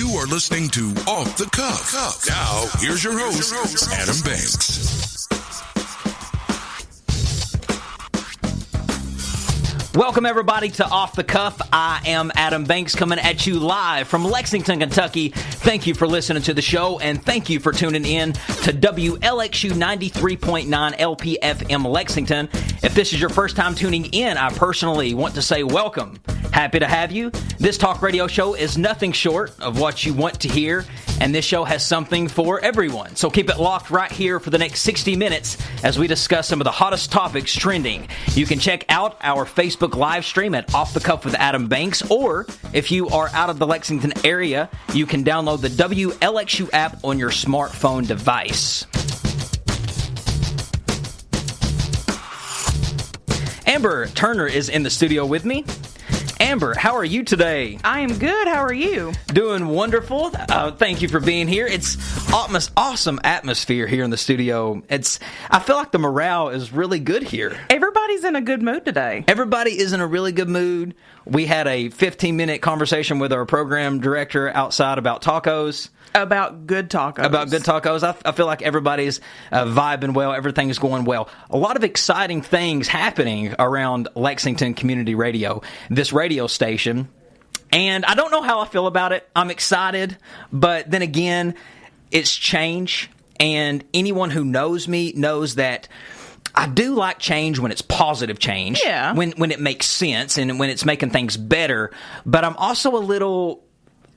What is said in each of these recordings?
You are listening to Off the Cuff. Now, here's your host, Adam Banks. Welcome, everybody, to Off the Cuff. I am Adam Banks, coming at you live from Lexington, Kentucky. Thank you for listening to the show, and thank you for tuning in to WLXU 93.9 LPFM Lexington. If this is your first time tuning in, I personally want to say welcome. Happy to have you. This talk radio show is nothing short of what you want to hear, and this show has something for everyone. So keep it locked right here for the next 60 minutes as we discuss some of the hottest topics trending. You can check out our Facebook live stream at Off the Cuff with Adam Banks, or if you are out of the Lexington area, you can download the WLXU app on your smartphone device. Amber Turner is in the studio with me. Amber, how are you today? I am good. How are you? Doing wonderful. Thank you for being here. It's awesome atmosphere here in the studio. I feel like the morale is really good here. Everybody's in a good mood today. Everybody is in a really good mood. We had a 15-minute conversation with our program director outside about tacos. About good tacos. I feel like everybody's vibing well. Everything's going well. A lot of exciting things happening around Lexington Community Radio, this radio station. And I don't know how I feel about it. I'm excited, but then again, it's change. And anyone who knows me knows that I do like change when it's positive change. Yeah. When it makes sense and when it's making things better. But I'm also a little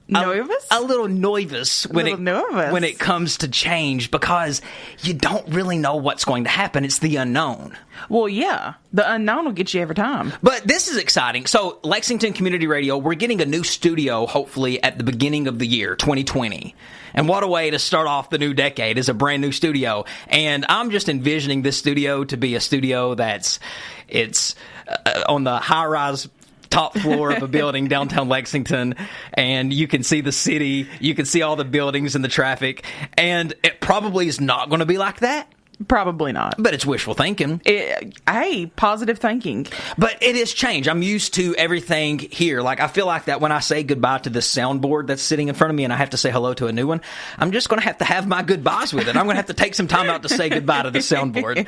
nervous? A little nervous when it comes to change, because you don't really know what's going to happen. It's the unknown. Well, yeah. The unknown will get you every time. But this is exciting. So, Lexington Community Radio, we're getting a new studio, hopefully, at the beginning of the year, 2020. And what a way to start off the new decade, is a brand new studio. And I'm just envisioning this studio to be a studio it's on the high-rise top floor of a building downtown Lexington, and you can see the city, you can see all the buildings and the traffic, and it probably is not going to be like that. Probably not. But it's wishful thinking. Hey, positive thinking. But it is change. I'm used to everything here. Like, I feel like that when I say goodbye to this soundboard that's sitting in front of me and I have to say hello to a new one, I'm just going to have my goodbyes with it. I'm going to have to take some time out to say goodbye to the soundboard.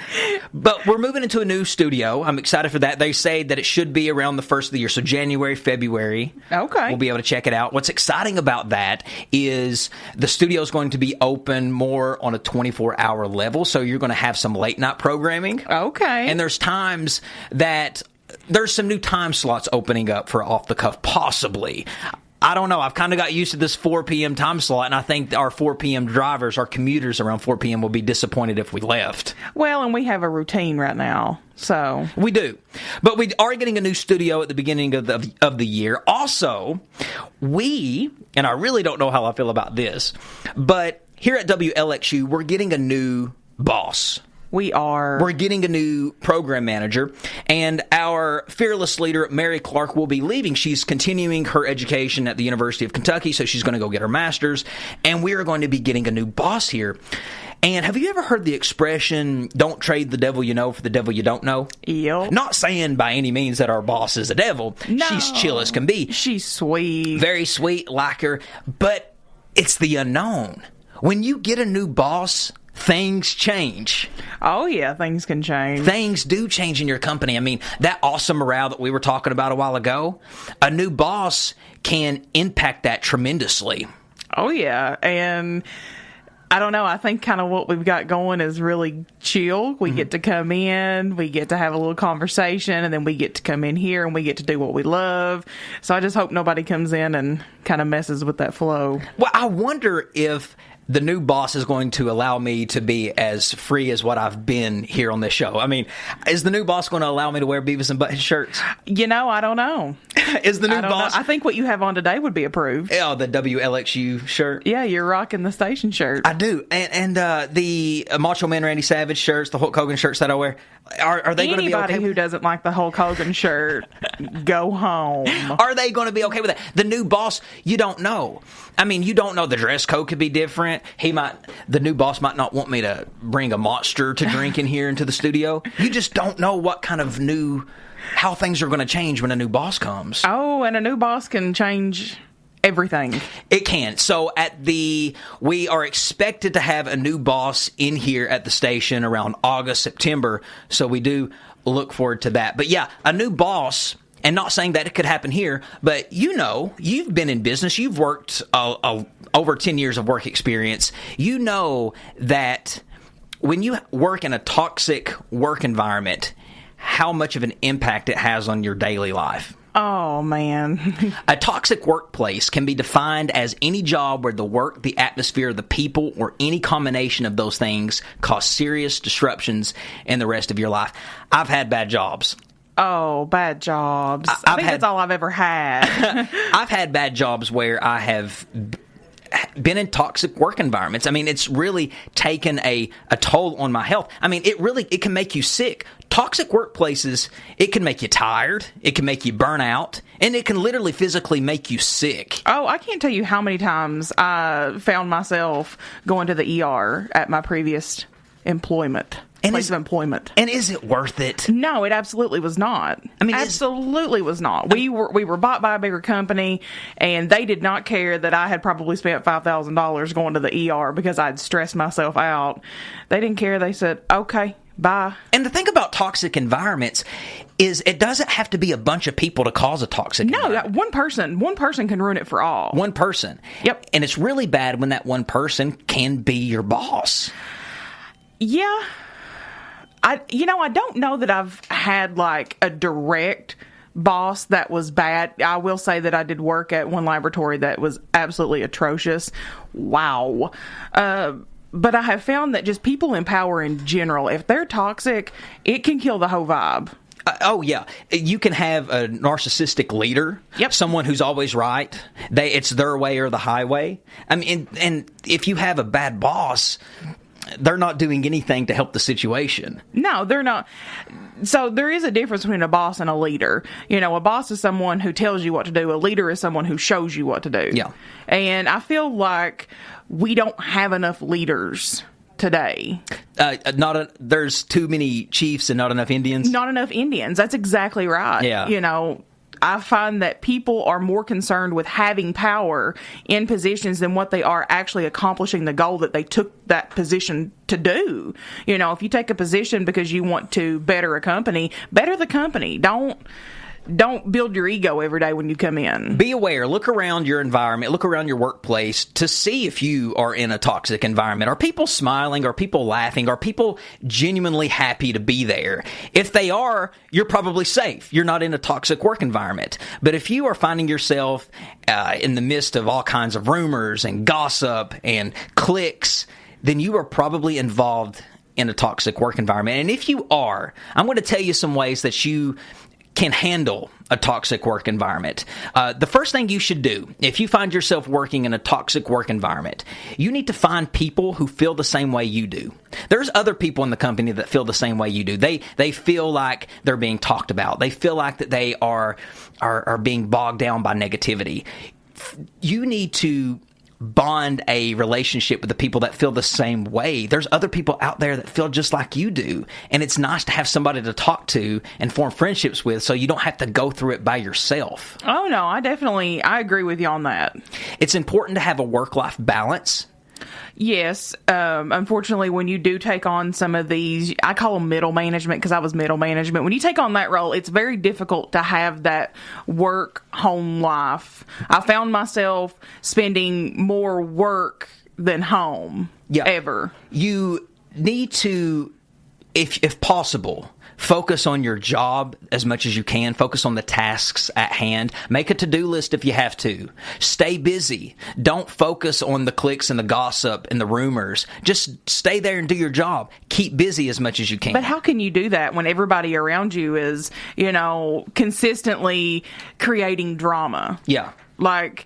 But we're moving into a new studio. I'm excited for that. They say that it should be around the first of the year, so January, February. Okay. We'll be able to check it out. What's exciting about that is the studio is going to be open more on a 24-hour level, so you're going to have some late night programming. Okay. And there's times that there's some new time slots opening up for Off the Cuff, possibly. I don't know. I've kind of got used to this 4 p.m. time slot, and I think our 4 p.m. drivers, our commuters around 4 p.m. will be disappointed if we left. Well, and we have a routine right now, so. We do. But we are getting a new studio at the beginning of the year. Also, and I really don't know how I feel about this, but here at WLXU, we're getting a new boss. We're getting a new program manager, and our fearless leader, Mary Clark, will be leaving. She's continuing her education at the University of Kentucky, so she's going to go get her master's, and we are going to be getting a new boss here. And have you ever heard the expression, don't trade the devil you know for the devil you don't know? Yep. Not saying by any means that our boss is a devil. No. She's chill as can be. She's sweet. Very sweet, like her, but it's the unknown. When you get a new boss, things change. Oh, yeah, things can change. Things do change in your company. I mean, that awesome morale that we were talking about a while ago, a new boss can impact that tremendously. Oh, yeah, and I don't know, I think kind of what we've got going is really chill. We get to come in, we get to have a little conversation, and then we get to come in here and we get to do what we love. So I just hope nobody comes in and kind of messes with that flow. Well, I wonder if the new boss is going to allow me to be as free as what I've been here on this show. I mean, is the new boss going to allow me to wear Beavis and Butthead shirts? You know, I don't know. Is the new boss? I think what you have on today would be approved. Oh, the WLXU shirt? Yeah, you're rocking the station shirt. I do. And the Macho Man Randy Savage shirts, the Hulk Hogan shirts that I wear, are they going to be okay? Anybody who doesn't like the Hulk Hogan shirt, go home. Are they going to be okay with that? The new boss, you don't know. I mean, you don't know. The dress code could be different. The new boss might not want me to bring a monster to drink in here into the studio. You just don't know what kind of how things are going to change when a new boss comes. Oh, and a new boss can change everything. It can. So we are expected to have a new boss in here at the station around August, September. So we do look forward to that. But yeah, a new boss, and not saying that it could happen here, but you've been in business. You've worked over 10 years of work experience. You know that when you work in a toxic work environment, how much of an impact it has on your daily life. Oh, man. A toxic workplace can be defined as any job where the work, the atmosphere, the people, or any combination of those things cause serious disruptions in the rest of your life. I've had bad jobs. Oh, bad jobs. I think that's all I've ever had. I've had bad jobs where I have been in toxic work environments. I mean, it's really taken a toll on my health. I mean, it can make you sick. Toxic workplaces, it can make you tired, it can make you burn out, and it can literally physically make you sick. Oh, I can't tell you how many times I found myself going to the ER at my previous place of employment. And is it worth it? No, it absolutely was not. I mean, absolutely was not. We were bought by a bigger company, and they did not care that I had probably spent $5,000 going to the ER because I'd stressed myself out. They didn't care. They said, okay, bye. And the thing about toxic environments is it doesn't have to be a bunch of people to cause a toxic environment. No, one person can ruin it for all. One person. Yep. And it's really bad when that one person can be your boss. Yeah. I don't know that I've had like a direct boss that was bad. I will say that I did work at one laboratory that was absolutely atrocious. Wow. But I have found that just people in power in general, if they're toxic, it can kill the whole vibe. Oh, yeah. You can have a narcissistic leader. Yep. Someone who's always right. It's their way or the highway. I mean, and if you have a bad boss, they're not doing anything to help the situation. No, they're not. So there is a difference between a boss and a leader. A boss is someone who tells you what to do. A leader is someone who shows you what to do. Yeah. And I feel like we don't have enough leaders today. There's too many chiefs and not enough Indians. Not enough Indians. That's exactly right. Yeah. I find that people are more concerned with having power in positions than what they are actually accomplishing the goal that they took that position to do. If you take a position because you want to better a company, better the company. Don't build your ego every day when you come in. Be aware. Look around your environment. Look around your workplace to see if you are in a toxic environment. Are people smiling? Are people laughing? Are people genuinely happy to be there? If they are, you're probably safe. You're not in a toxic work environment. But if you are finding yourself in the midst of all kinds of rumors and gossip and cliques, then you are probably involved in a toxic work environment. And if you are, I'm going to tell you some ways that you can handle a toxic work environment. The first thing you should do, if you find yourself working in a toxic work environment, you need to find people who feel the same way you do. There's other people in the company that feel the same way you do. They feel like they're being talked about. They feel like that they are being bogged down by negativity. You need to bond a relationship with the people that feel the same way. There's other people out there that feel just like you do, and it's nice to have somebody to talk to and form friendships with so you don't have to go through it by yourself. Oh no, I agree with you on that. It's important to have a work-life balance. Yes. Unfortunately, when you do take on some of these, I call them middle management because I was middle management. When you take on that role, it's very difficult to have that work-home life. I found myself spending more work than home ever. You need to, if possible, focus on your job as much as you can. Focus on the tasks at hand. Make a to-do list if you have to. Stay busy. Don't focus on the cliques and the gossip and the rumors. Just stay there and do your job. Keep busy as much as you can. But how can you do that when everybody around you is, consistently creating drama? Yeah. Like,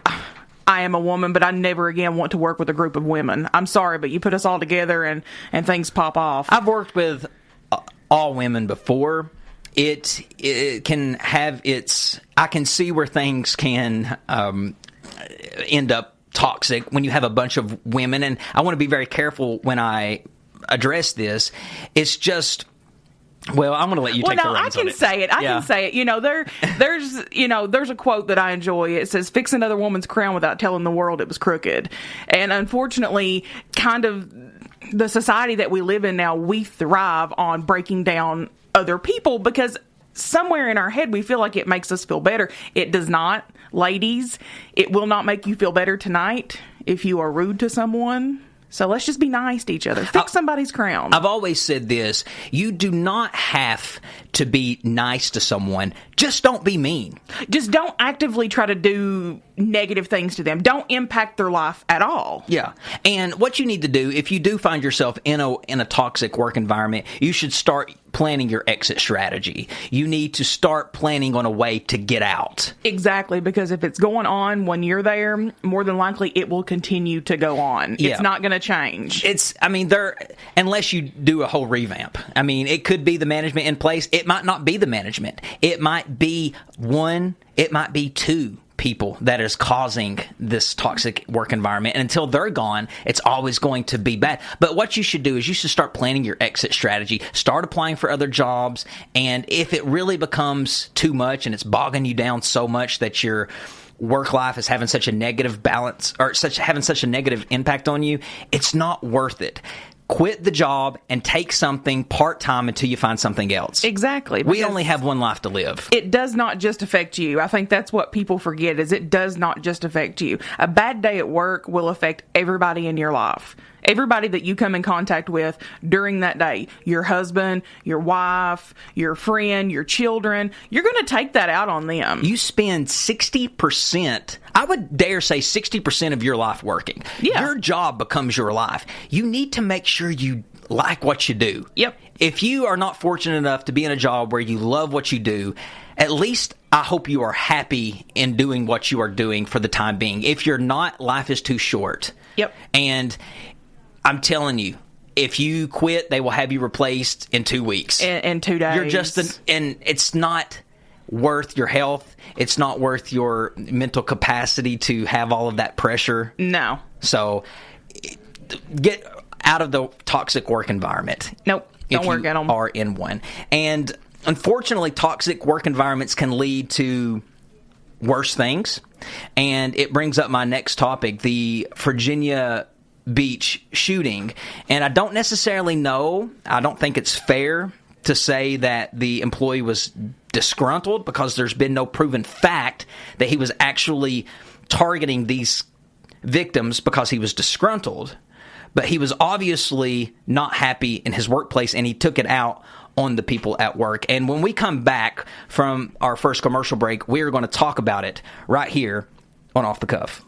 I am a woman, but I never again want to work with a group of women. I'm sorry, but you put us all together and things pop off. I've worked with all women before. It can have I can see where things can end up toxic when you have a bunch of women, and I want to be very careful when I address this. It's just Well, I'm going to let you take the reins I can on it. say it. I can say it. There's a quote that I enjoy. It says, "Fix another woman's crown without telling the world it was crooked." And unfortunately, kind of the society that we live in now, we thrive on breaking down other people because somewhere in our head we feel like it makes us feel better. It does not. Ladies, it will not make you feel better tonight if you are rude to someone. So let's just be nice to each other. Fix somebody's crown. I've always said this. You do not have to be nice to someone. Just don't be mean. Just don't actively try to do negative things to them. Don't impact their life at all. Yeah. And what you need to do, if you do find yourself in a toxic work environment, you should start planning your exit strategy. You need to start planning on a way to get out. Exactly, because if it's going on when you're there, more than likely it will continue to go on. Yeah. It's not going to change. Unless you do a whole revamp. I mean, it could be the management in place. It might not be the management. It might be one, it might be two people that is causing this toxic work environment. And until they're gone, it's always going to be bad. But what you should do is you should start planning your exit strategy. Start applying for other jobs. And if it really becomes too much and it's bogging you down so much that your work life is having such a negative balance or having such a negative impact on you, it's not worth it. Quit the job and take something part-time until you find something else. Exactly. We only have one life to live. It does not just affect you. I think that's what people forget is it does not just affect you. A bad day at work will affect everybody in your life. Everybody that you come in contact with during that day, your husband, your wife, your friend, your children, you're going to take that out on them. You spend 60%, I would dare say 60% of your life working. Yeah. Your job becomes your life. You need to make sure you like what you do. Yep. If you are not fortunate enough to be in a job where you love what you do, at least I hope you are happy in doing what you are doing for the time being. If you're not, life is too short. Yep. And I'm telling you, if you quit, they will have you replaced in 2 weeks. In 2 days. You're just and it's not worth your health. It's not worth your mental capacity to have all of that pressure. No. So get out of the toxic work environment. Nope. Don't work at them. If you are in one. And unfortunately, toxic work environments can lead to worse things. And it brings up my next topic, the Virginia Beach shooting. And I don't necessarily know, I don't think it's fair to say that the employee was disgruntled because there's been no proven fact that he was actually targeting these victims because he was disgruntled. But he was obviously not happy in his workplace and he took it out on the people at work. And when we come back from our first commercial break, we're going to talk about it right here on Off the Cuff.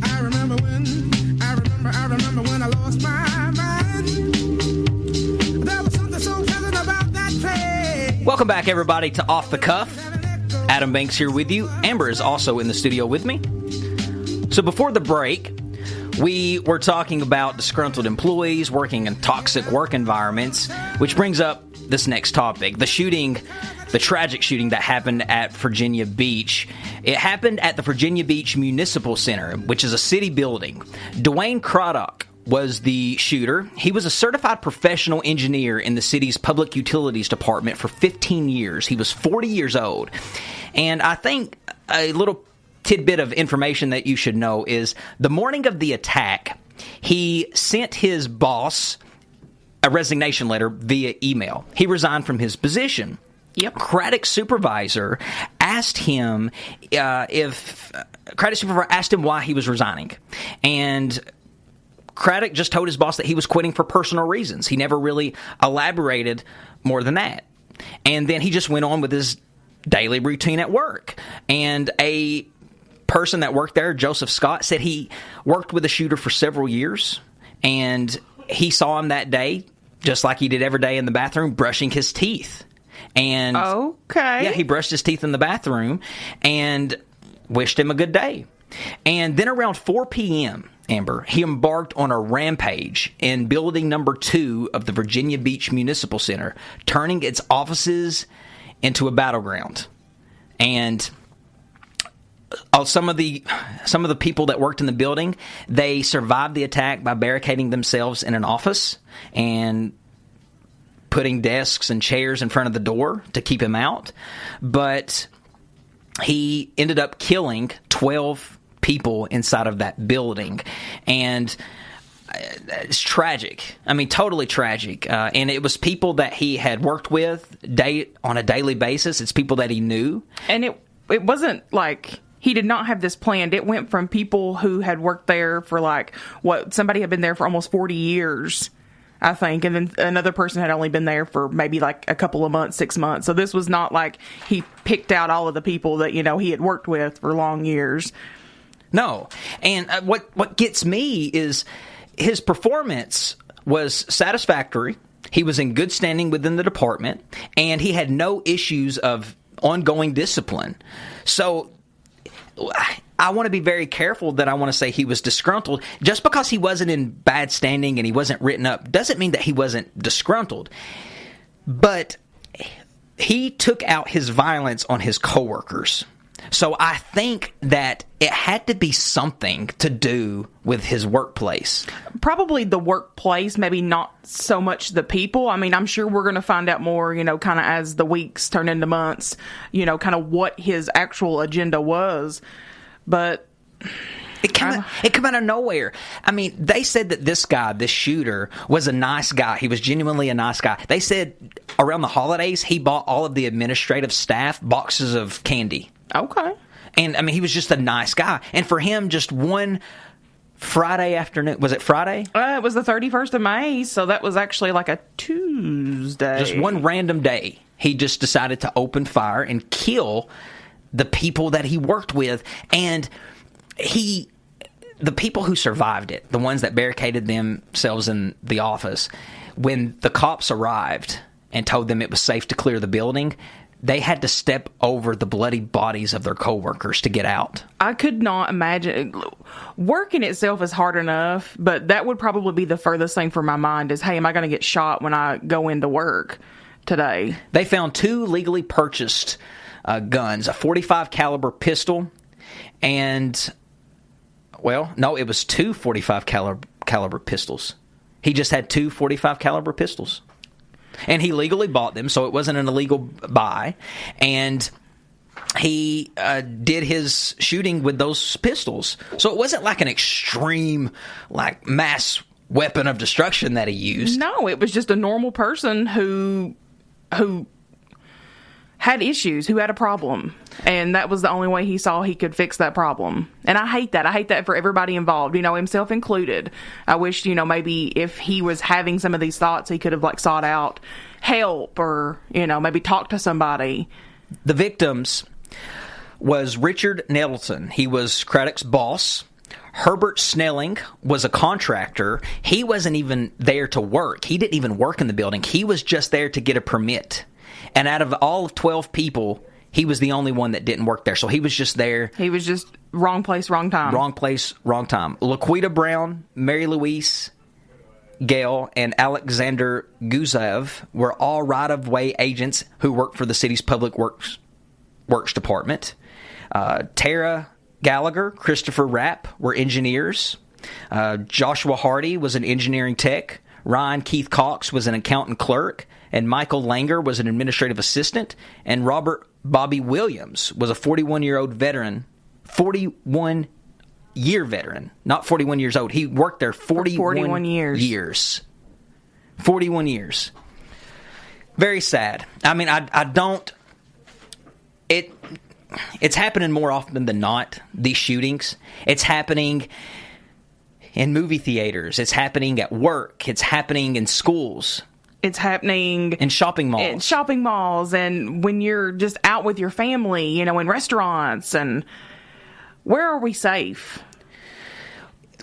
I remember when I lost my mind. There was something so pleasant about that place. Welcome back, everybody, to Off the Cuff. Adam Banks here with you. Amber is also in the studio with me. So before the break, we were talking about disgruntled employees working in toxic work environments, which brings up this next topic, the tragic shooting that happened at Virginia Beach. It happened at the Virginia Beach Municipal Center, which is a city building. Dwayne Craddock was the shooter. He was a certified professional engineer in the city's public utilities department for 15 years. He was 40 years old. And I think a little tidbit of information that you should know is the morning of the attack, he sent his boss a resignation letter via email. He resigned from his position. Yep. Craddock's supervisor asked him why he was resigning. And Craddock just told his boss that he was quitting for personal reasons. He never really elaborated more than that. And then he just went on with his daily routine at work. And a person that worked there, Joseph Scott, said he worked with the shooter for several years. And he saw him that day, just like he did every day in the bathroom, brushing his teeth. And okay. Yeah, he brushed his teeth in the bathroom and wished him a good day. And then around 4 p.m., Amber, he embarked on a rampage in building number 2 of the Virginia Beach Municipal Center, turning its offices into a battleground. And some of the people that worked in the building, they survived the attack by barricading themselves in an office. And putting desks and chairs in front of the door to keep him out. But he ended up killing 12 people inside of that building. And it's tragic. I mean, totally tragic. And it was people that he had worked with on a daily basis. It's people that he knew. And it wasn't like he did not have this planned. It went from people who had worked there for somebody had been there for almost 40 years, I think. And then another person had only been there for maybe like a couple of months, 6 months. So this was not like he picked out all of the people that, he had worked with for long years. No. And what gets me is his performance was satisfactory. He was in good standing within the department, and he had no issues of ongoing discipline. So I want to be very careful that I want to say he was disgruntled. Just because he wasn't in bad standing and he wasn't written up doesn't mean that he wasn't disgruntled. But he took out his violence on his coworkers. So I think that it had to be something to do with his workplace. Probably the workplace, maybe not so much the people. I mean, I'm sure we're going to find out more, kind of as the weeks turn into months, kind of what his actual agenda was. But it came out of nowhere. I mean, they said that this shooter, was a nice guy. He was genuinely a nice guy. They said around the holidays, he bought all of the administrative staff boxes of candy. Okay. And, I mean, he was just a nice guy. And for him, just one Friday afternoon, was it Friday? It was the 31st of May, so that was actually like a Tuesday. Just one random day, he just decided to open fire and kill the people that he worked with. And the people who survived it, the ones that barricaded themselves in the office, when the cops arrived and told them it was safe to clear the building, they had to step over the bloody bodies of their coworkers to get out. I could not imagine. Work in itself is hard enough, but that would probably be the furthest thing from my mind is, hey, am I going to get shot when I go into work today? They found 2 legally purchased guns, a .45 caliber pistol, and, well, no, it was 2 .45 caliber pistols. He just had 2 .45 caliber pistols. And he legally bought them, so it wasn't an illegal buy. And he did his shooting with those pistols. So it wasn't like an extreme, mass weapon of destruction that he used. No, it was just a normal person who had issues, who had a problem. And that was the only way he saw he could fix that problem. And I hate that. I hate that for everybody involved, himself included. I wish, maybe if he was having some of these thoughts, he could have, sought out help or, maybe talked to somebody. The victims was Richard Nettleton. He was Craddock's boss. Herbert Snelling was a contractor. He wasn't even there to work. He didn't even work in the building. He was just there to get a permit. And out of all of 12 people, he was the only one that didn't work there. So he was just there. He was just wrong place, wrong time. Wrong place, wrong time. Laquita Brown, Mary Louise Gale, and Alexander Guzev were all right-of-way agents who worked for the city's public works department. Tara Gallagher, Christopher Rapp were engineers. Joshua Hardy was an engineering tech. Ryan Keith Cox was an accountant clerk. And Michael Langer was an administrative assistant. And Robert Bobby Williams was a 41-year-old veteran. 41-year veteran, not 41 years old. He worked there 41 years. 41 years. Very sad. I mean, I don't... It's happening more often than not, these shootings. It's happening in movie theaters. It's happening at work. It's happening in schools. It's happening in shopping malls. In shopping malls, and when you're just out with your family, in restaurants. And where are we safe?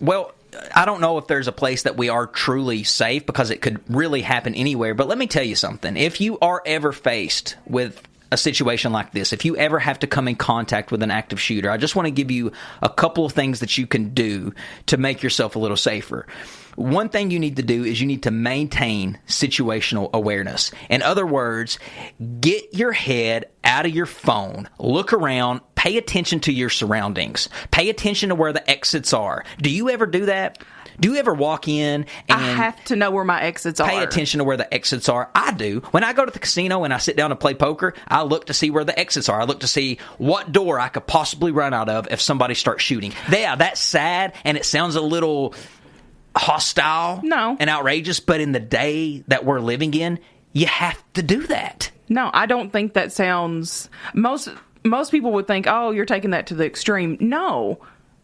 Well, I don't know if there's a place that we are truly safe, because it could really happen anywhere. But let me tell you something. If you are ever faced with a situation like this, if you ever have to come in contact with an active shooter, I just want to give you a couple of things that you can do to make yourself a little safer. One thing you need to do is you need to maintain situational awareness. In other words, get your head out of your phone, look around, pay attention to your surroundings, pay attention to where the exits are. Do you ever do that? Do you ever walk in and I have to know where my exits are. Pay attention to where the exits are? I do. When I go to the casino and I sit down and play poker, I look to see where the exits are. I look to see what door I could possibly run out of if somebody starts shooting. Yeah, that's sad, and it sounds a little hostile and outrageous, but in the day that we're living in, you have to do that. No, I don't think that sounds... Most people would think, oh, you're taking that to the extreme. No,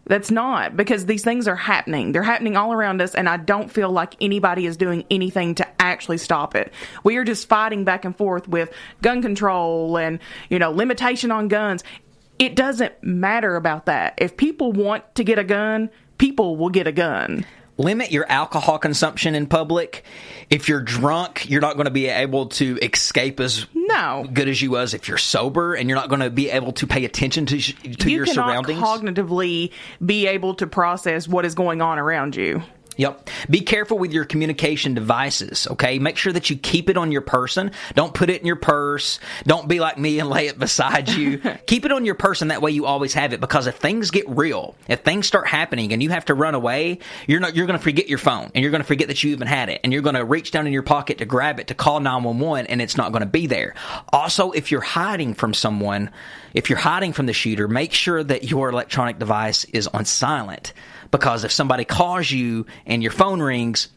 that's not, because these things are happening. They're happening all around us, and I don't feel like anybody is doing anything to actually stop it. We are just fighting back and forth with gun control and, limitation on guns. It doesn't matter about that. If people want to get a gun, people will get a gun. Limit your alcohol consumption in public. If you're drunk, you're not going to be able to escape as good as you was if you're sober, and you're not going to be able to pay attention to your surroundings. You cannot cognitively be able to process what is going on around you. Yep. Be careful with your communication devices, okay? Make sure that you keep it on your person. Don't put it in your purse. Don't be like me and lay it beside you. Keep it on your person. That way you always have it, because if things get real, if things start happening and you have to run away, you're going to forget your phone, and you're going to forget that you even had it, and you're going to reach down in your pocket to grab it to call 911, and it's not going to be there. Also, if you're hiding from someone, if you're hiding from the shooter, make sure that your electronic device is on silent. Because if somebody calls you and your phone rings,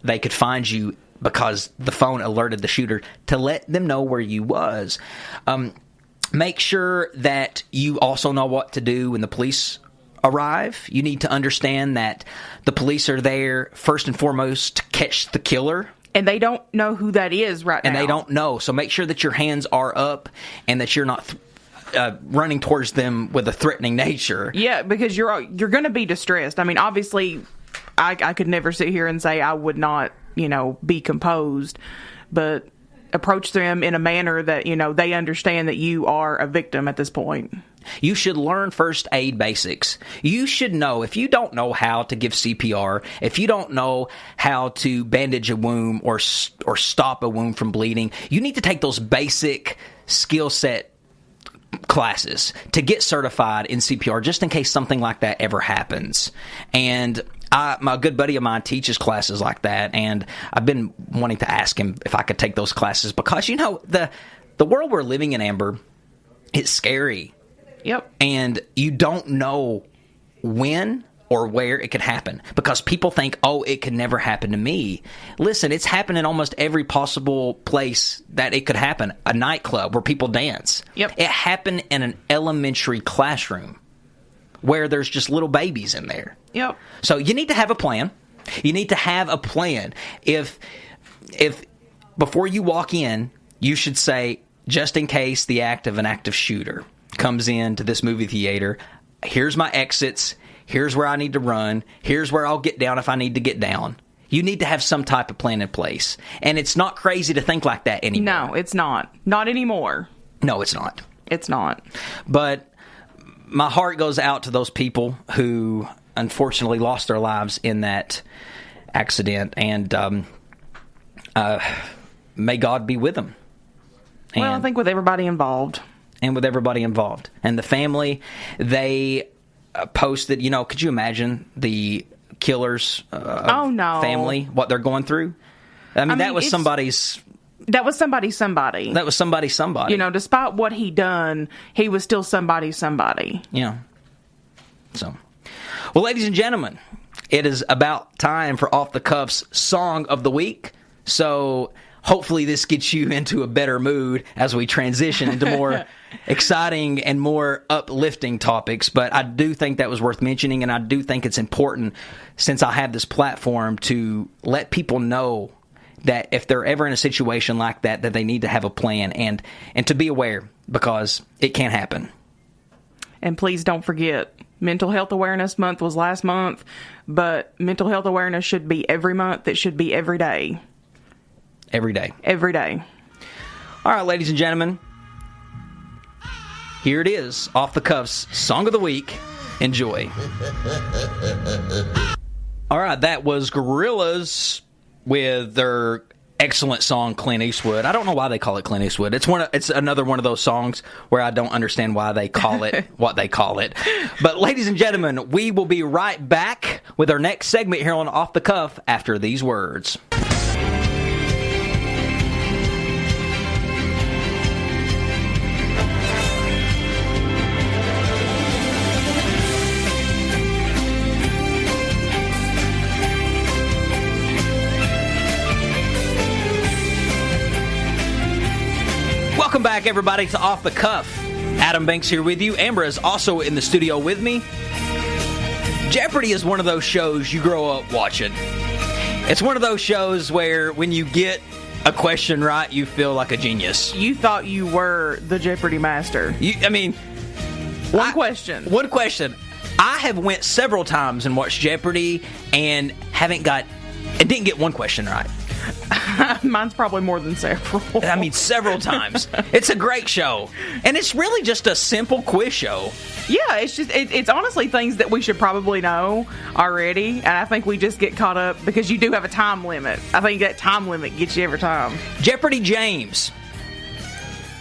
they could find you because the phone alerted the shooter to let them know where you was. Make sure that you also know what to do when the police arrive. You need to understand that the police are there first and foremost to catch the killer. And they don't know who that is right now. And they don't know. So make sure that your hands are up and that you're not running towards them with a threatening nature. Yeah, because you're going to be distressed. I mean, obviously, I could never sit here and say I would not, be composed, but approach them in a manner that, they understand that you are a victim at this point. You should learn first aid basics. You should know, if you don't know how to give CPR, if you don't know how to bandage a wound or stop a wound from bleeding, you need to take those basic skill set classes to get certified in CPR, just in case something like that ever happens. And my good buddy of mine teaches classes like that, and I've been wanting to ask him if I could take those classes, because the world we're living in, Amber, it's scary. Yep. And you don't know when or where it could happen, because people think, oh, it could never happen to me. Listen, it's happened in almost every possible place that it could happen. A nightclub where people dance. Yep. It happened in an elementary classroom where there's just little babies in there. Yep. So you need to have a plan. You need to have a plan. If before you walk in, you should say, just in case the act of an active shooter comes into this movie theater, here's my exits. Here's where I need to run. Here's where I'll get down if I need to get down. You need to have some type of plan in place. And it's not crazy to think like that anymore. No, it's not. Not anymore. No, it's not. It's not. But my heart goes out to those people who unfortunately lost their lives in that accident. And may God be with them. Well, I think with everybody involved. And with everybody involved. And the family, they posted, could you imagine the killer's family, what they're going through? I mean, that was somebody's... That was somebody's somebody. That was somebody's somebody. Despite what he done, he was still somebody's somebody. Yeah. So, well, ladies and gentlemen, it is about time for Off the Cuff's Song of the Week. So, hopefully this gets you into a better mood as we transition into more exciting and more uplifting topics. But I do think that was worth mentioning, and I do think it's important, since I have this platform, to let people know that if they're ever in a situation like that, that they need to have a plan and to be aware, because it can happen. And please don't forget, Mental Health Awareness Month was last month, but mental health awareness should be every month. It should be every day. Every day. Every day. All right, ladies and gentlemen, here it is, Off the Cuff's Song of the Week. Enjoy. All right, that was Gorillaz with their excellent song, Clint Eastwood. I don't know why they call it Clint Eastwood. It's another one of those songs where I don't understand why they call it what they call it. But ladies and gentlemen, we will be right back with our next segment here on Off the Cuff after these words. Welcome back, everybody, to Off the Cuff. Adam Banks here with you. Amber is also in the studio with me. Jeopardy is one of those shows you grow up watching. It's one of those shows where when you get a question right, you feel like a genius. You thought you were the Jeopardy master. One question. I have went several times and watched Jeopardy and didn't get one question right. Mine's probably more than several. Several times. It's a great show. And it's really just a simple quiz show. Yeah, it's honestly things that we should probably know already. And I think we just get caught up because you do have a time limit. I think that time limit gets you every time. Jeopardy James.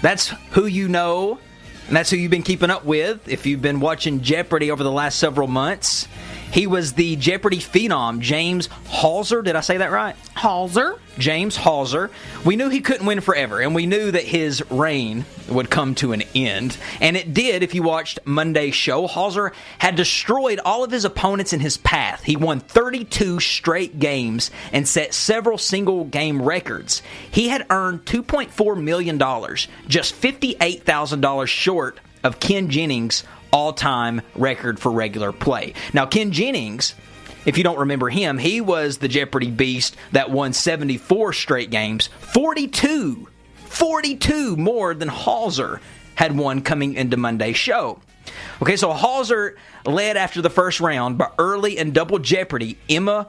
That's who you know. And that's who you've been keeping up with if you've been watching Jeopardy over the last several months. He was the Jeopardy phenom, James Holzhauer. Did I say that right? Holzhauer. James Holzhauer. We knew he couldn't win forever, and we knew that his reign would come to an end. And it did, if you watched Monday's show. Holzhauer had destroyed all of his opponents in his path. He won 32 straight games and set several single-game records. He had earned $2.4 million, just $58,000 short of Ken Jennings' all-time record for regular play. Now, Ken Jennings, if you don't remember him, he was the Jeopardy beast that won 74 straight games, 42 more than Holzhauer had won coming into Monday's show. Okay, so Holzhauer led after the first round, but early in Double Jeopardy, Emma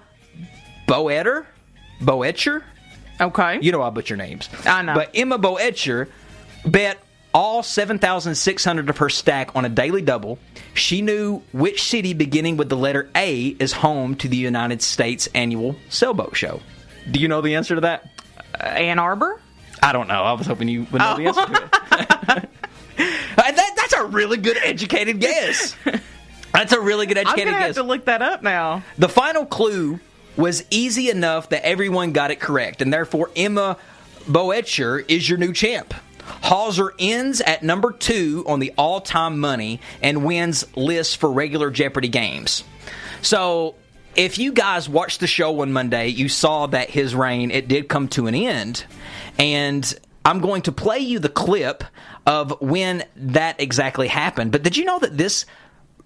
Boetcher? Okay. You know I butcher names. I know. But Emma Boetcher bet all 7,600 of her stack on a daily double. She knew which city beginning with the letter A is home to the United States annual sailboat show. Do you know the answer to that? Ann Arbor? I don't know. I was hoping you would know the answer to it. That's a really good educated guess. That's a really good educated guess. I'm going to have to look that up now. The final clue was easy enough that everyone got it correct, and therefore Emma Boetcher is your new champ. Holzhauer ends at number 2 on the all-time money and wins lists for regular Jeopardy games. So, if you guys watched the show on Monday, you saw that his reign, it did come to an end. And I'm going to play you the clip of when that exactly happened. But did you know that this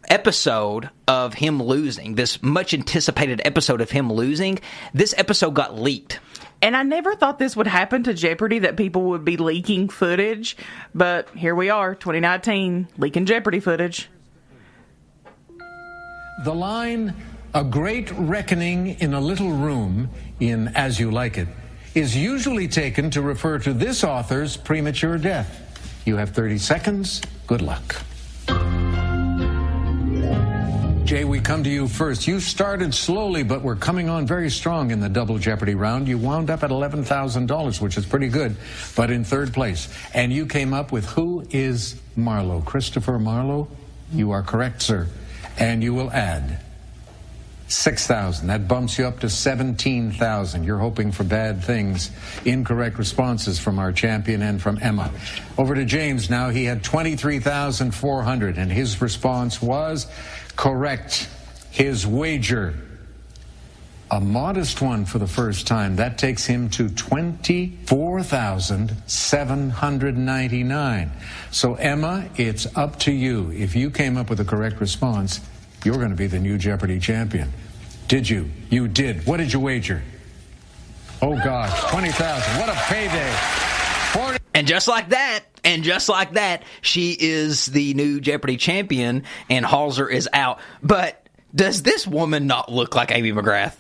episode of him losing, this much-anticipated episode of him losing, this episode got leaked? And I never thought this would happen to Jeopardy, that people would be leaking footage. But here we are, 2019, leaking Jeopardy footage. The line, "A great reckoning in a little room," in As You Like It, is usually taken to refer to this author's premature death. You have 30 seconds. Good luck. Jay, we come to you first. You started slowly, but we're coming on very strong in the Double Jeopardy round. You wound up at $11,000, which is pretty good, but in third place. And you came up with Who is Marlowe? Christopher Marlowe? You are correct, sir. And you will add $6,000. That bumps you up to $17,000. You're hoping for bad things. Incorrect responses from our champion and from Emma. Over to James now. He had $23,400, and his response was correct. His wager, a modest one for the first time. That takes him to $24,799. So, Emma, it's up to you. If you came up with the correct response, you're going to be the new Jeopardy champion. Did you? You did. What did you wager? Oh, gosh, $20,000. What a payday. 40. And just like that, she is the new Jeopardy champion, and Holzhauer is out. But does this woman not look like Amy McGrath?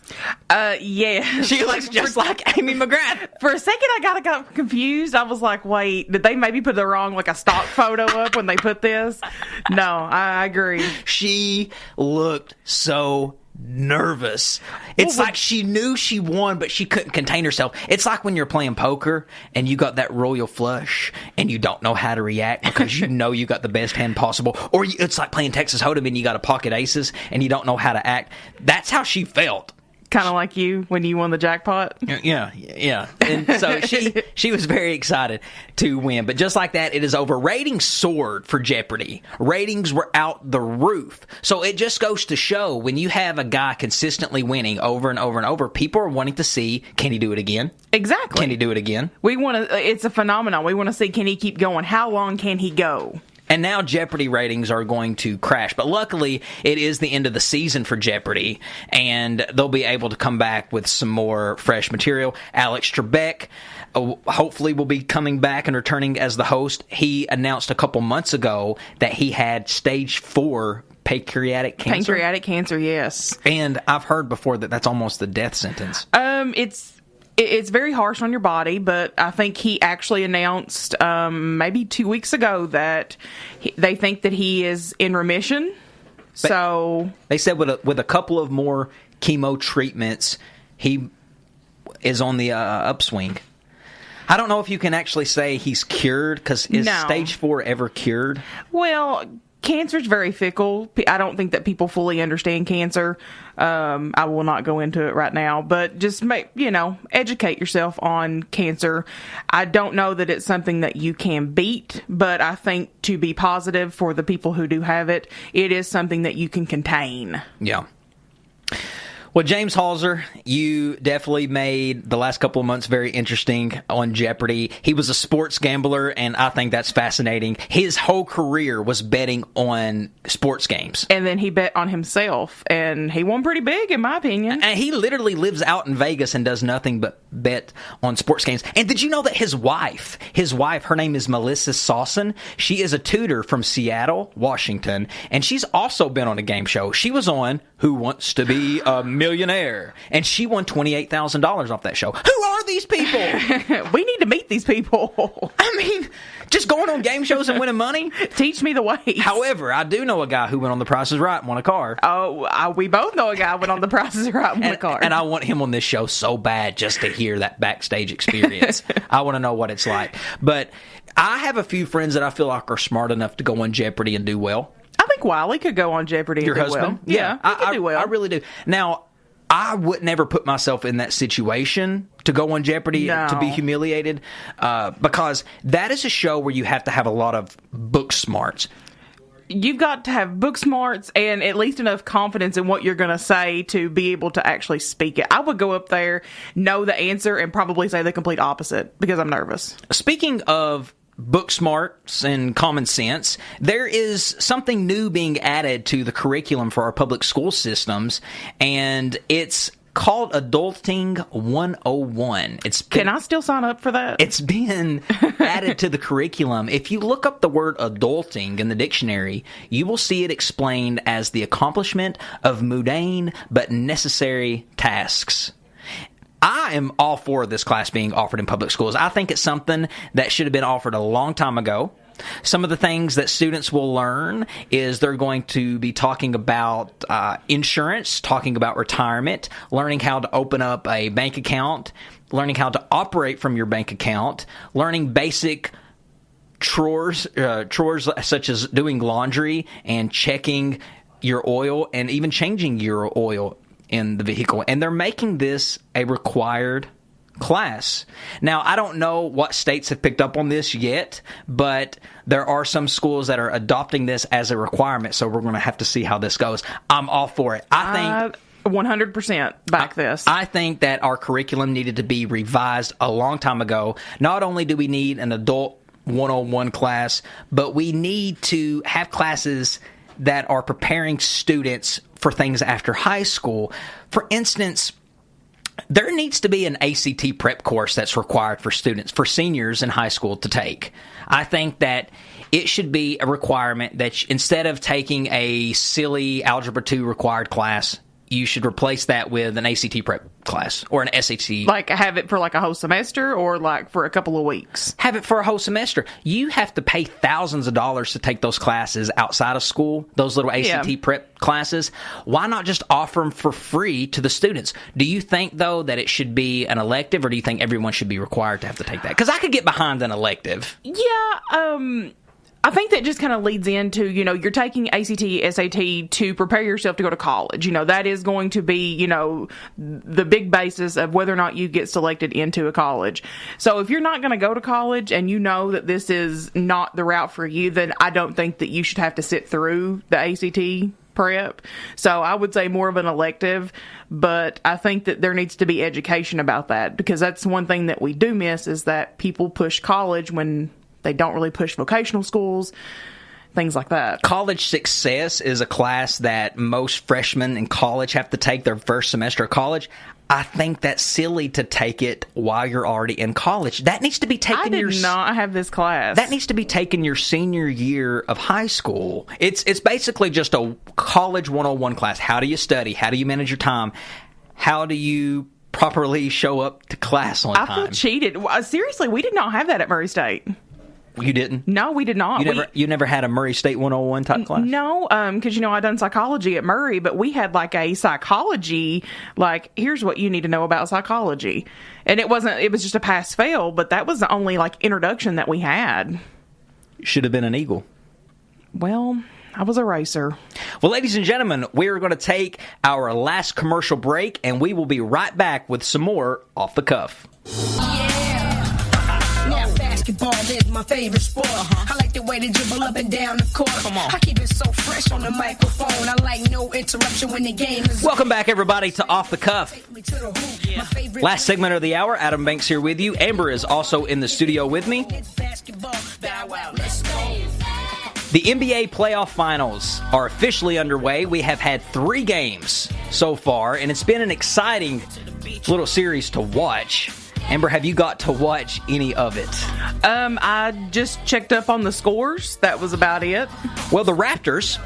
Yeah. She looks just like Amy McGrath. For a second, I got confused. I was like, wait, did they maybe put the wrong, like, a stock photo up when they put this? No, I agree. She looked so nervous. It's like she knew she won, but she couldn't contain herself. It's like when you're playing poker and you got that royal flush and you don't know how to react because you know you got the best hand possible. Or it's like playing Texas Hold'em and you got a pocket aces and you don't know how to act. That's how she felt. Kind of like you when you won the jackpot. Yeah. And so she was very excited to win. But just like that, it is over. Ratings soared for Jeopardy. Ratings were out the roof. So it just goes to show when you have a guy consistently winning over and over and over, people are wanting to see, can he do it again? Exactly. Can he do it again? It's a phenomenon. We want to see, can he keep going? How long can he go? And now Jeopardy ratings are going to crash. But luckily, it is the end of the season for Jeopardy, and they'll be able to come back with some more fresh material. Alex Trebek hopefully will be coming back and returning as the host. He announced a couple months ago that he had stage 4 pancreatic cancer. Pancreatic cancer, yes. And I've heard before that that's almost the death sentence. It's very harsh on your body, but I think he actually announced maybe 2 weeks ago that they think that he is in remission. So they said with a couple of more chemo treatments, he is on the upswing. I don't know if you can actually say he's cured, because is stage 4 ever cured? Well, cancer is very fickle. I don't think that people fully understand cancer. I will not go into it right now, but just educate yourself on cancer. I don't know that it's something that you can beat, but I think to be positive for the people who do have it, it is something that you can contain. Yeah. Well, James Holzhauer, you definitely made the last couple of months very interesting on Jeopardy. He was a sports gambler, and I think that's fascinating. His whole career was betting on sports games. And then he bet on himself, and he won pretty big, in my opinion. And he literally lives out in Vegas and does nothing but bet on sports games. And did you know that his wife, her name is Melissa Sawson. She is a tutor from Seattle, Washington, and she's also been on a game show. She was on Who Wants to Be a Millionaire, and she won $28,000 off that show. Who are these people? We need to meet these people. I mean, just going on game shows and winning money? Teach me the ways. However, I do know a guy who went on The Price is Right and won a car. Oh, we both know a guy who went on The Price is Right and won a car. And I want him on this show so bad just to hear that backstage experience. I want to know what it's like. But I have a few friends that I feel like are smart enough to go on Jeopardy and do well. I think Wiley could go on Jeopardy and do well. Your husband? Yeah, he could do well. I really do. Now, I would never put myself in that situation to go on Jeopardy to be humiliated, because that is a show where you have to have a lot of book smarts. You've got to have book smarts and at least enough confidence in what you're going to say to be able to actually speak it. I would go up there, know the answer, and probably say the complete opposite because I'm nervous. Speaking of book smarts and common sense, there is something new being added to the curriculum for our public school systems, and it's called Adulting 101. Can I still sign up for that? It's been added to the curriculum. If you look up the word adulting in the dictionary, you will see it explained as the accomplishment of mundane but necessary tasks. I am all for this class being offered in public schools. I think it's something that should have been offered a long time ago. Some of the things that students will learn is they're going to be talking about insurance, talking about retirement, learning how to open up a bank account, learning how to operate from your bank account, learning basic chores such as doing laundry and checking your oil and even changing your oil in the vehicle. And they're making this a required class. Now, I don't know what states have picked up on this yet, but there are some schools that are adopting this as a requirement, so we're going to have to see how this goes. I'm all for it. I think 100% back this. I think that our curriculum needed to be revised a long time ago. Not only do we need an adult 101 class, but we need to have classes that are preparing students for things after high school. For instance, there needs to be an ACT prep course that's required for students, for seniors in high school to take. I think that it should be a requirement that instead of taking a silly Algebra 2 required class, you should replace that with an ACT prep class or an SAT. Like have it for like a whole semester or like for a couple of weeks? Have it for a whole semester. You have to pay thousands of dollars to take those classes outside of school, those little ACT prep classes. Why not just offer them for free to the students? Do you think, though, that it should be an elective, or do you think everyone should be required to have to take that? Because I could get behind an elective. Yeah, I think that just kind of leads into, you're taking ACT, SAT to prepare yourself to go to college. That is going to be, the big basis of whether or not you get selected into a college. So if you're not going to go to college and you know that this is not the route for you, then I don't think that you should have to sit through the ACT prep. So I would say more of an elective, but I think that there needs to be education about that, because that's one thing that we do miss, is that people push college when they don't really push vocational schools, things like that. College Success is a class that most freshmen in college have to take their first semester of college. I think that's silly to take it while you're already in college. That needs to be taken. I did not have this class. That needs to be taken your senior year of high school. It's basically just a college 101 class. How do you study? How do you manage your time? How do you properly show up to class on time? I feel cheated. Seriously, we did not have that at Murray State. You didn't? No, we did not. You never had a Murray State 101 type class? No, because, I done psychology at Murray, but we had like a psychology, like, here's what you need to know about psychology. And it was just a pass-fail, but that was the only, like, introduction that we had. Should have been an Eagle. Well, I was a racer. Well, ladies and gentlemen, we're going to take our last commercial break, and we will be right back with some more Off the Cuff. Basketball is my favorite sport. I like the way they dribble up and down the court. I keep it so fresh on the microphone. I like no interruption when the game is. Welcome back, everybody, to Off the Cuff. Last segment of the hour. Adam Banks here with you. Amber is also in the studio with me. The NBA playoff finals are officially underway. We have had 3 games so far, and it's been an exciting little series to watch. Amber, have you got to watch any of it? I just checked up on the scores. That was about it. Well, the Raptors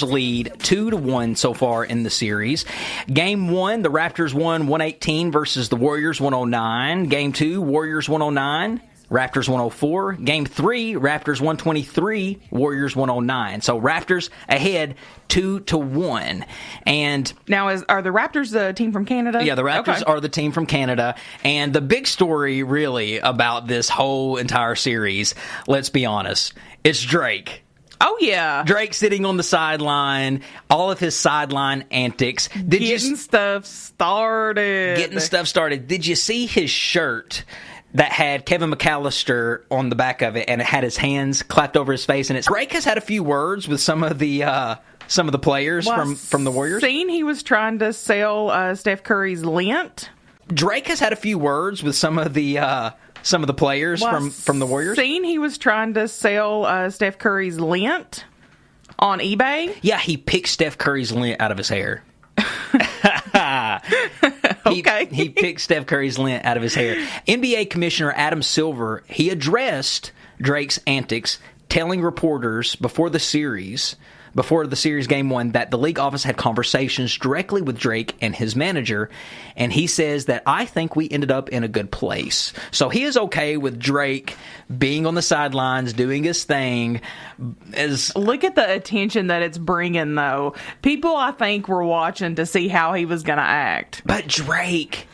lead 2-1 so far in the series. Game 1, the Raptors won 118 versus the Warriors 109. Game 2, Warriors 109. Raptors 104. Game 3, Raptors 123, Warriors 109. So Raptors ahead 2-1. And now, are the Raptors the team from Canada? Yeah, the Raptors are the team from Canada. And the big story, really, about this whole entire series, let's be honest, it's Drake. Oh, yeah. Drake sitting on the sideline, all of his sideline antics. Getting stuff started. Did you see his shirt that had Kevin McAllister on the back of it, and it had his hands clapped over his face? And Drake has had a few words with some of the players from the Warriors. Seen he was trying to sell Steph Curry's lint. Drake has had a few words with some of the players from the Warriors. Seen he was trying to sell Steph Curry's lint on eBay. Yeah, he picked Steph Curry's lint out of his hair. Okay. He picked Steph Curry's lint out of his hair. NBA Commissioner Adam Silver, he addressed Drake's antics, telling reporters before the series game 1, that the league office had conversations directly with Drake and his manager, and he says that, I think we ended up in a good place. So he is okay with Drake being on the sidelines, doing his thing. Look at the attention that it's bringing, though. People, I think, were watching to see how he was going to act. But Drake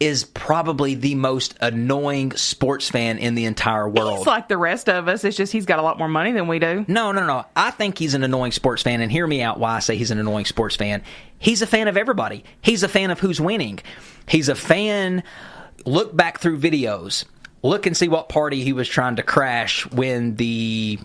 is probably the most annoying sports fan in the entire world. He's like the rest of us. It's just he's got a lot more money than we do. No. I think he's an annoying sports fan, and hear me out why I say he's an annoying sports fan. He's a fan of everybody. He's a fan of who's winning. He's a fan. Look back through videos. Look and see what party he was trying to crash when the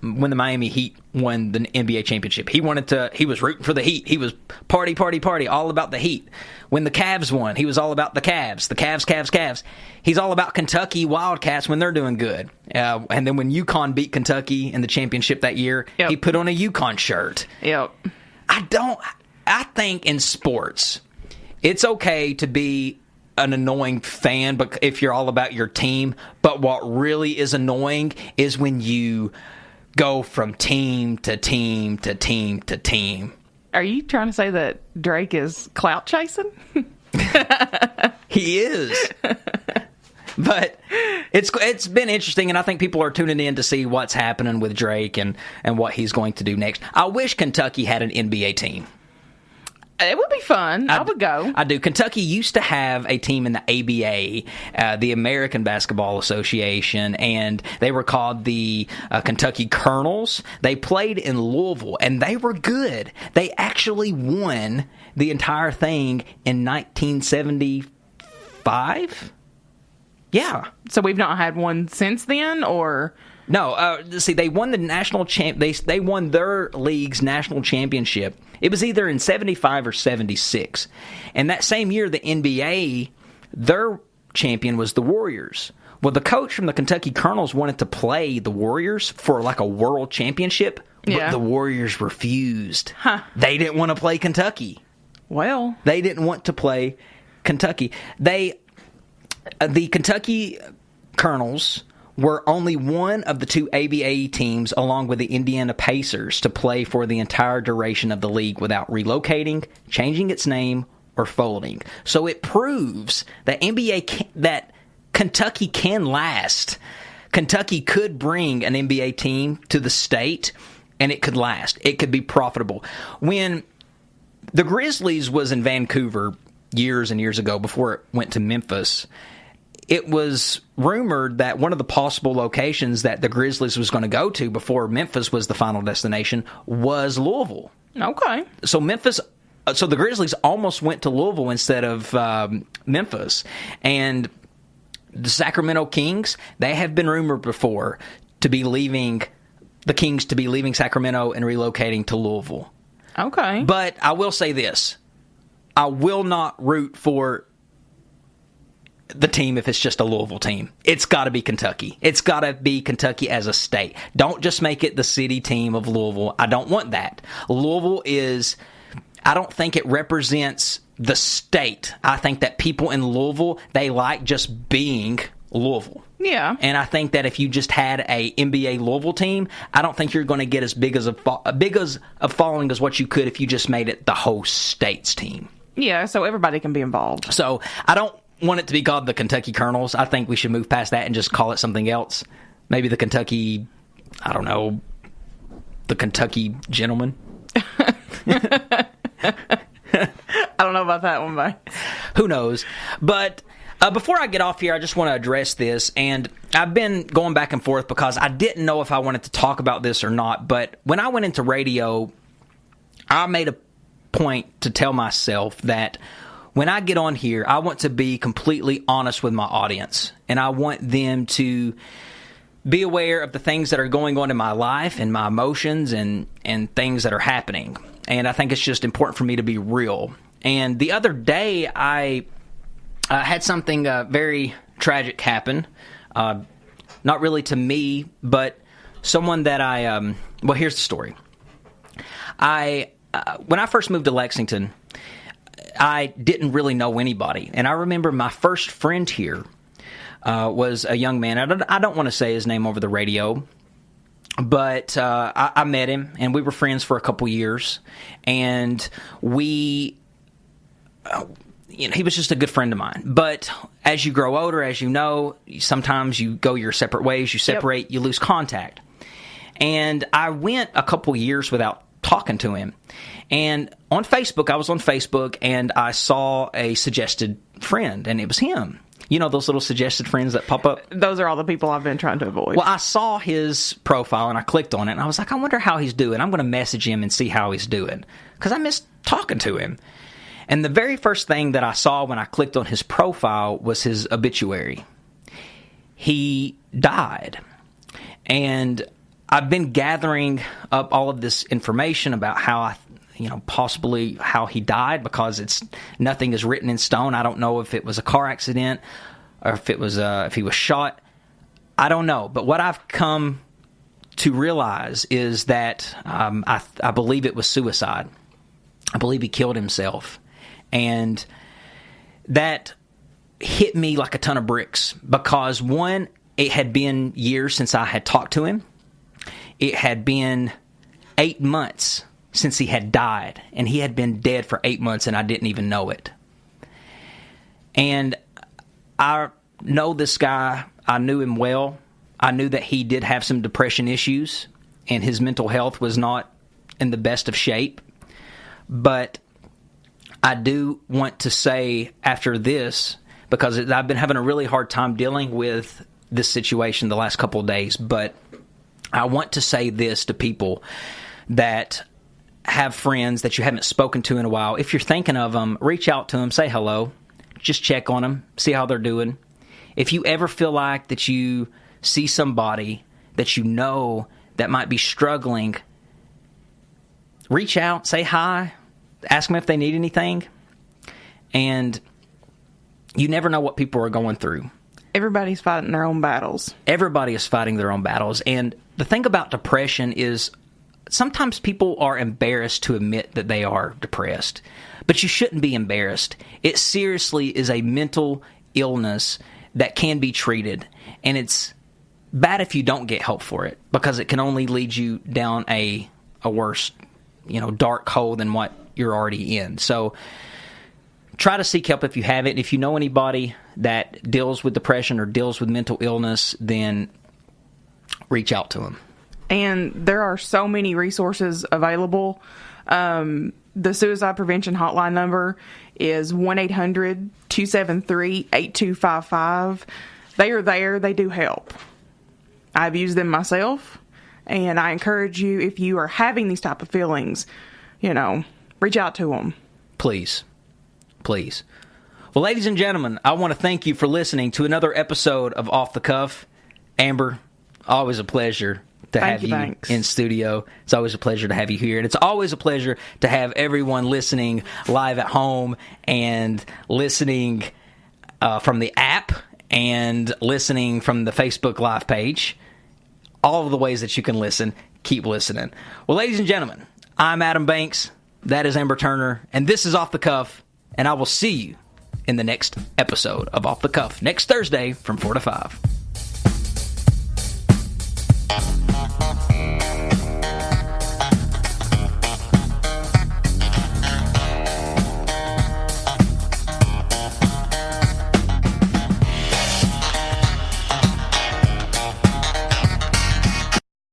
Miami Heat won the NBA championship. He was rooting for the Heat. He was party, all about the Heat. When the Cavs won, he was all about the Cavs. The Cavs. He's all about Kentucky Wildcats when they're doing good. And then when UConn beat Kentucky in the championship that year, He put on a UConn shirt. Yep. I think in sports, it's okay to be an annoying fan, but if you're all about your team. But what really is annoying is when you go from team to team to team to team. Are you trying to say that Drake is clout chasing? He is. But it's been interesting, and I think people are tuning in to see what's happening with Drake and what he's going to do next. I wish Kentucky had an NBA team. It would be fun. I would go. I do. Kentucky used to have a team in the ABA, the American Basketball Association, and they were called the Kentucky Colonels. They played in Louisville, and they were good. They actually won the entire thing in 1975. Yeah. So we've not had one since then, or... No, see, they won the national They won their league's national championship. It was either in 75 or 76. And that same year, the NBA, their champion was the Warriors. Well, the coach from the Kentucky Colonels wanted to play the Warriors for like a world championship, but the Warriors refused. Huh. They didn't want to play Kentucky. Well, they didn't want to play Kentucky. The Kentucky Colonels were only one of the two ABA teams, along with the Indiana Pacers, to play for the entire duration of the league without relocating, changing its name, or folding. So it proves that that Kentucky can last. Kentucky could bring an NBA team to the state, and it could last. It could be profitable. When the Grizzlies was in Vancouver years and years ago, before it went to Memphis, it was rumored that one of the possible locations that the Grizzlies was going to go to before Memphis was the final destination was Louisville. Okay. So the Grizzlies almost went to Louisville instead of Memphis. And the Sacramento Kings, they have been rumored before to be leaving Sacramento and relocating to Louisville. Okay. But I will say this. I will not root for the team if it's just a Louisville team. It's got to be Kentucky. It's got to be Kentucky as a state. Don't just make it the city team of Louisville. I don't want that. Louisville I don't think it represents the state. I think that people in Louisville, they like just being Louisville. Yeah. And I think that if you just had a NBA Louisville team, I don't think you're going to get as big as a following as what you could if you just made it the whole state's team. Yeah, so everybody can be involved. So I don't want it to be called the Kentucky Colonels. I think we should move past that and just call it something else. Maybe the Kentucky, I don't know, the Kentucky Gentlemen. I don't know about that one, Mike. Who knows? But before I get off here, I just want to address this. And I've been going back and forth because I didn't know if I wanted to talk about this or not. But when I went into radio, I made a point to tell myself that when I get on here, I want to be completely honest with my audience. And I want them to be aware of the things that are going on in my life and my emotions and things that are happening. And I think it's just important for me to be real. And the other day, I had something very tragic happen. Not really to me, but someone that well, here's the story. When I first moved to Lexington, I didn't really know anybody. And I remember my first friend here was a young man. I don't want to say his name over the radio, but I met him, and we were friends for a couple years. And he was just a good friend of mine. But as you grow older, as you know, sometimes you go your separate ways. You separate, Yep. You lose contact. And I went a couple years without talking to him. And on Facebook, I was on Facebook, and I saw a suggested friend, and it was him. You know those little suggested friends that pop up? Those are all the people I've been trying to avoid. Well, I saw his profile, and I clicked on it, and I was like, I wonder how he's doing. I'm going to message him and see how he's doing, because I missed talking to him. And the very first thing that I saw when I clicked on his profile was his obituary. He died. And I've been gathering up all of this information about how possibly how he died, because nothing is written in stone. I don't know if it was a car accident or if he was shot. I don't know. But what I've come to realize is that I believe it was suicide. I believe he killed himself. And that hit me like a ton of bricks, because one, it had been years since I had talked to him. It had been 8 months since he had died, and he had been dead for 8 months, and I didn't even know it. And I know this guy. I knew him well. I knew that he did have some depression issues, and his mental health was not in the best of shape. But I do want to say after this, because I've been having a really hard time dealing with this situation the last couple of days, but I want to say this to people that have friends that you haven't spoken to in a while. If you're thinking of them, reach out to them, say hello, just check on them, see how they're doing. If you ever feel like that you see somebody that you know that might be struggling, reach out, say hi, ask them if they need anything. And you never know what people are going through. Everybody's fighting their own battles. Everybody is fighting their own battles. And the thing about depression is sometimes people are embarrassed to admit that they are depressed. But you shouldn't be embarrassed. It seriously is a mental illness that can be treated. And it's bad if you don't get help for it, because it can only lead you down a worse, dark hole than what you're already in. So try to seek help if you have it. And if you know anybody that deals with depression or deals with mental illness, then reach out to them. And there are so many resources available. The suicide prevention hotline number is 1-800-273-8255. They are there. They do help. I've used them myself, and I encourage you, if you are having these type of feelings, reach out to them. Please. Please. Well, ladies and gentlemen, I want to thank you for listening to another episode of Off the Cuff. Amber, always a pleasure to have you in studio. It's always a pleasure to have you here. And it's always a pleasure to have everyone listening live at home and listening from the app and listening from the Facebook Live page. All of the ways that you can listen, keep listening. Well, ladies and gentlemen, I'm Adam Banks. That is Amber Turner. And this is Off the Cuff. And I will see you in the next episode of Off the Cuff next Thursday from 4 to 5.